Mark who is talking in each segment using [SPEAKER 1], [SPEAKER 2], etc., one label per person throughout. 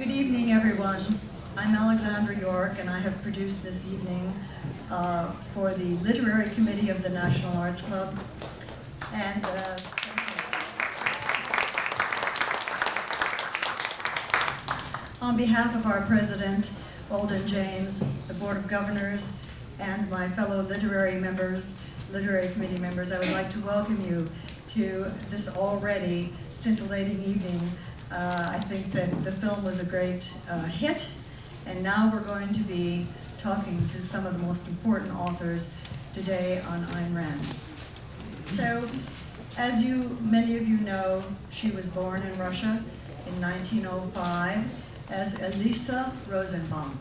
[SPEAKER 1] Good evening, everyone. I'm Alexandra York, and I have produced this evening for the Literary Committee of the National Arts Club. And on behalf of our president, Alden James, the Board of Governors, and my fellow literary committee members, I would like to welcome you to this already scintillating evening. I think that the film was a great hit, and now we're going to be talking to some of the most important authors today on Ayn Rand. So, as many of you know, she was born in Russia in 1905 as Elisa Rosenbaum.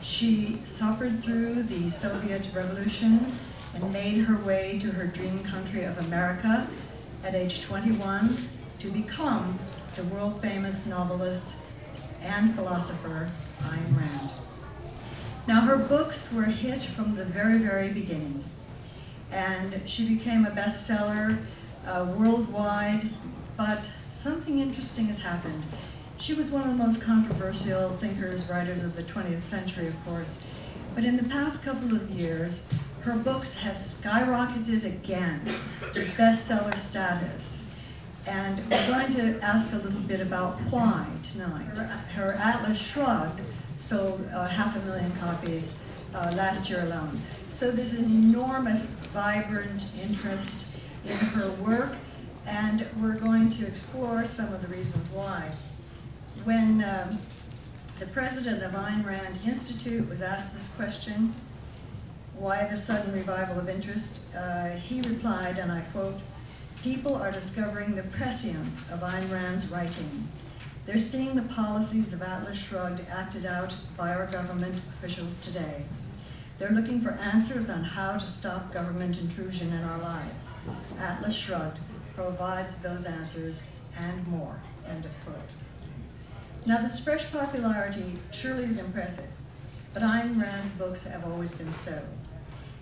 [SPEAKER 1] She suffered through the Soviet Revolution and made her way to her dream country of America at age 21 to become the world-famous novelist and philosopher Ayn Rand. Now, her books were a hit from the very, very beginning, and she became a bestseller worldwide, but something interesting has happened. She was one of the most controversial thinkers, writers of the 20th century, of course, but in the past couple of years, her books have skyrocketed again to bestseller status. And we're going to ask a little bit about why tonight. Her Atlas Shrugged sold 500,000 copies last year alone. So there's an enormous, vibrant interest in her work, and we're going to explore some of the reasons why. When the president of Ayn Rand Institute was asked this question, why the sudden revival of interest, he replied, and I quote, "People are discovering the prescience of Ayn Rand's writing. They're seeing the policies of Atlas Shrugged acted out by our government officials today. They're looking for answers on how to stop government intrusion in our lives. Atlas Shrugged provides those answers and more," end of quote. Now, this fresh popularity surely is impressive, but Ayn Rand's books have always been so.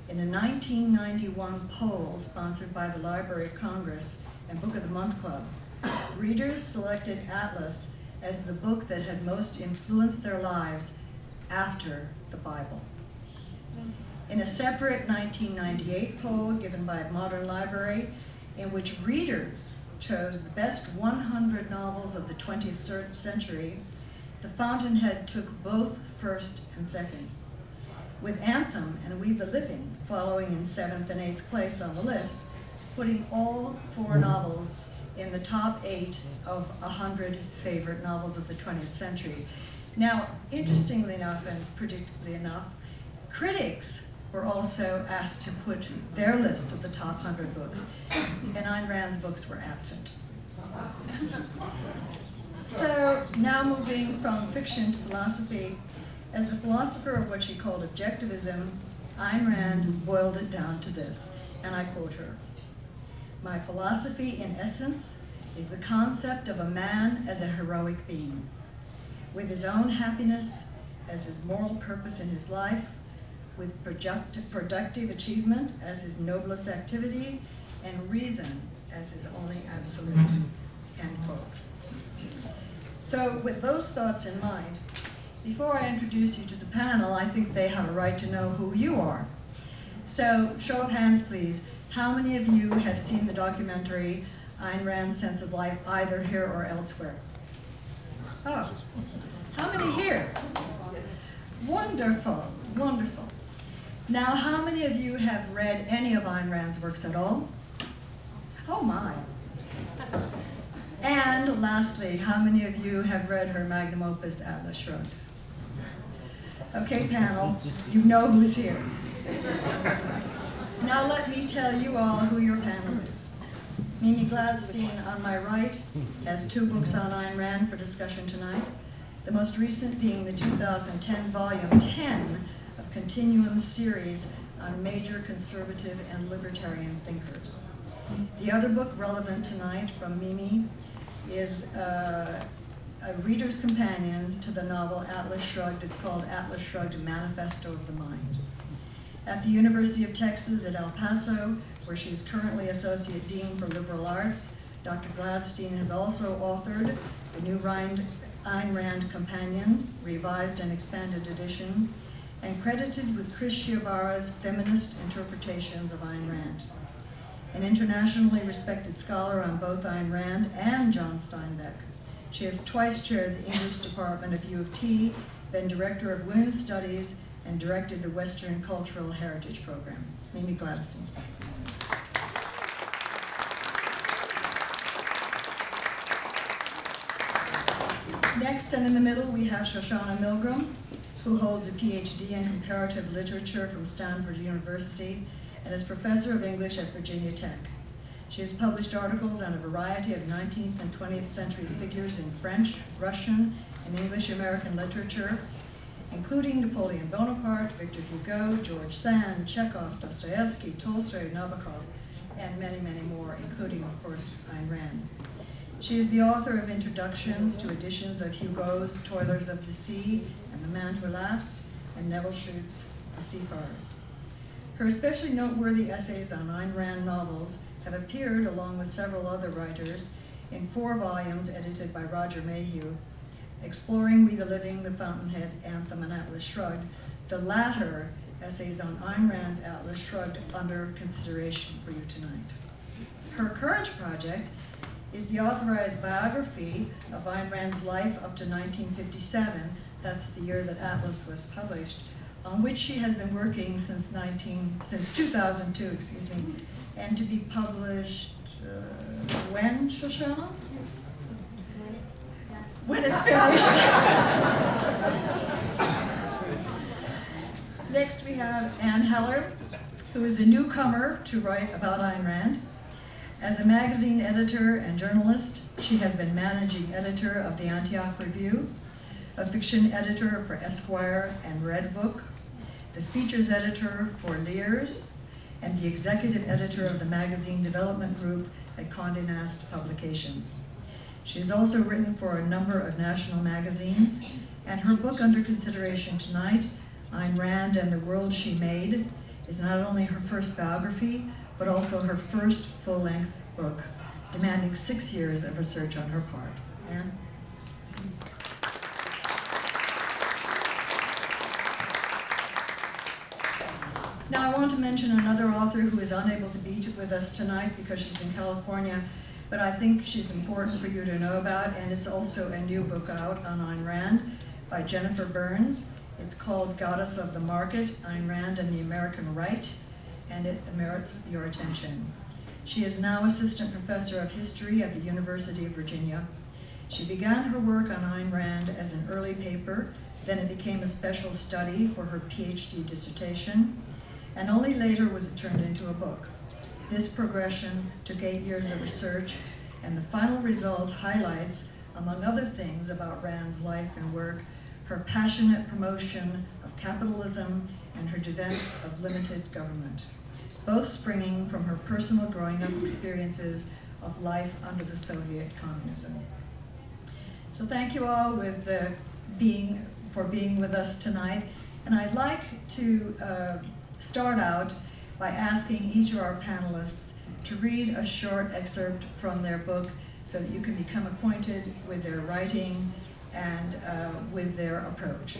[SPEAKER 1] In a 1991 poll sponsored by the Library of Congress and Book of the Month Club, readers selected Atlas as the book that had most influenced their lives after the Bible. In a separate 1998 poll given by Modern Library, in which readers chose the best 100 novels of the 20th century, The Fountainhead took both first and second, with Anthem and We the Living following in 7th and 8th place on the list, putting all four novels in the top 8 of 100 favorite novels of the 20th century. Now, interestingly enough and predictably enough, critics were also asked to put their list of the top 100 books, and Ayn Rand's books were absent. So, now moving from fiction to philosophy, as the philosopher of what she called objectivism, Ayn Rand boiled it down to this, and I quote her, "My philosophy, in essence, is the concept of a man as a heroic being, with his own happiness as his moral purpose in his life, with productive achievement as his noblest activity, and reason as his only absolute," end quote. So, with those thoughts in mind, before I introduce you to the panel, I think they have a right to know who you are. So, show of hands, please. How many of you have seen the documentary Ayn Rand's Sense of Life, either here or elsewhere? Oh, how many here? Wonderful, wonderful. Now, how many of you have read any of Ayn Rand's works at all? Oh my. And lastly, how many of you have read her magnum opus, Atlas Shrugged? Okay, panel, you know who's here. Now let me tell you all who your panel is. Mimi Gladstein, on my right, has 2 books on Ayn Rand for discussion tonight, the most recent being the 2010 volume 10 of Continuum's series on major conservative and libertarian thinkers. The other book relevant tonight from Mimi is a reader's companion to the novel Atlas Shrugged. It's called Atlas Shrugged, Manifesto of the Mind. At the University of Texas at El Paso, where she is currently Associate Dean for Liberal Arts, Dr. Gladstein has also authored the new Ayn Rand Companion, revised and expanded edition, and credited with Chris Sciavara's feminist interpretations of Ayn Rand. An internationally respected scholar on both Ayn Rand and John Steinbeck, she has twice chaired the English department of U of T, been director of women's studies, and directed the Western Cultural Heritage Program. Mimi Gladstein. Next and in the middle, we have Shoshana Milgram, who holds a PhD in comparative literature from Stanford University and is professor of English at Virginia Tech. She has published articles on a variety of 19th and 20th century figures in French, Russian, and English American literature, including Napoleon Bonaparte, Victor Hugo, George Sand, Chekhov, Dostoevsky, Tolstoy, Nabokov, and many, many more, including, of course, Ayn Rand. She is the author of introductions to editions of Hugo's Toilers of the Sea and The Man Who Laughs, and Neville Shute's The Seafarers. Her especially noteworthy essays on Ayn Rand novels have appeared, along with several other writers, in 4 volumes edited by Roger Mayhew, Exploring We the Living, The Fountainhead, Anthem, and Atlas Shrugged, the latter essays on Ayn Rand's Atlas Shrugged under consideration for you tonight. Her current project is the authorized biography of Ayn Rand's life up to 1957, that's the year that Atlas was published, on which she has been working since 2002, excuse me, and to be published when, Shoshana? When it's finished. Next we have Anne Heller, who is a newcomer to write about Ayn Rand. As a magazine editor and journalist, she has been managing editor of the Antioch Review, a fiction editor for Esquire and Red Book, the features editor for Lears, and the executive editor of the magazine development group at Condé Nast Publications. She has also written for a number of national magazines, and her book under consideration tonight, Ayn Rand and the World She Made, is not only her first biography, but also her first full-length book, demanding 6 years of research on her part. Anne? Now I want to mention another author who is unable to be with us tonight because she's in California, but I think she's important for you to know about, and it's also a new book out on Ayn Rand by Jennifer Burns. It's called Goddess of the Market, Ayn Rand and the American Right, and it merits your attention. She is now assistant professor of history at the University of Virginia. She began her work on Ayn Rand as an early paper, then it became a special study for her PhD dissertation, and only later was it turned into a book. This progression took 8 years of research, and the final result highlights, among other things about Rand's life and work, her passionate promotion of capitalism and her defense of limited government, both springing from her personal growing up experiences of life under the Soviet communism. So thank you all for being with us tonight, and I'd like to start out by asking each of our panelists to read a short excerpt from their book so that you can become acquainted with their writing and with their approach.